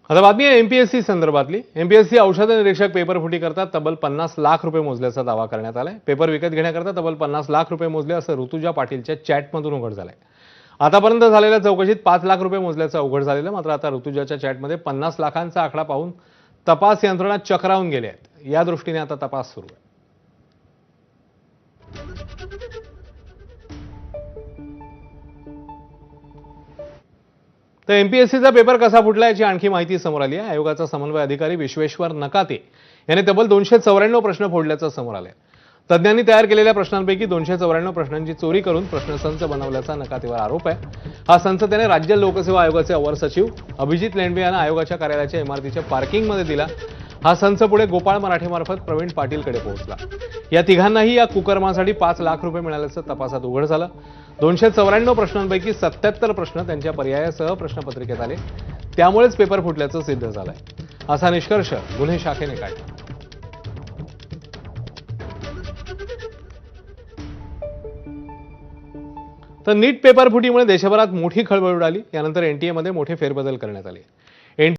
आता बातमी आहे एमपीएससी संदर्भातली। एमपीएससी औषध निरीक्षक पेपर फुटी करता तब्बल 50 लाख रुपये मोजल्याचा दावा करण्यात आलाय। पेपर विकत घेण्याकरता तब्बल 50 लाख रुपये मोजले असं ऋतुजा पाटीलच्या चॅटमधून उघड झालंय। आतापर्यंत झालेल्या चौकशीत 5 लाख रुपये मोजल्याचं उघड झालेलं, मात्र आता ऋतुजाच्या चॅटमध्ये 50 लाखांचा आकडा पाहून तपास यंत्रणा चक्रावून गेले आहेत। या दृष्टीने आता तपास सुरू आहे। तर एमपीएससीचा पेपर कसा फुटला याची आणखी माहिती समोर आली आहे। आयोगाचा समन्वय अधिकारी विश्वेश्वर नकाते यांनी तब्बल 294 प्रश्न फोडल्याचं समोर आलंय। तज्ञांनी तयार केलेल्या प्रश्नांपैकी 294 प्रश्नांची चोरी करून प्रश्नसंच बनवल्याचा नकातेवर आरोप आहे। हा संच त्याने राज्य लोकसेवा आयोगाचे अवर सचिव अभिजित लेंडवे यांना आयोगाच्या कार्यालयाच्या इमारतीच्या पार्किंगमध्ये दिला। हा संच पुढे गोपाळ मराठेमार्फत प्रवीण पाटीलकडे पोहोचला। या तिघांनाही या कुकर्मासाठी 5 लाख रुपये मिळाल्याचं तपासात उघड झालं। 294 प्रश्नांपैकी 77 प्रश्न त्यांच्या पर्यायासह प्रश्नपत्रिकेत आले, त्यामुळेच पेपर फुटल्याचं सिद्ध झालंय, असा निष्कर्ष गुन्हे शाखेने काढला। तर नीट पेपर फुटीमुळे देशभरात मोठी खळबळ उडाली। यानंतर एनटीएमध्ये मोठे फेरबदल करण्यात आले।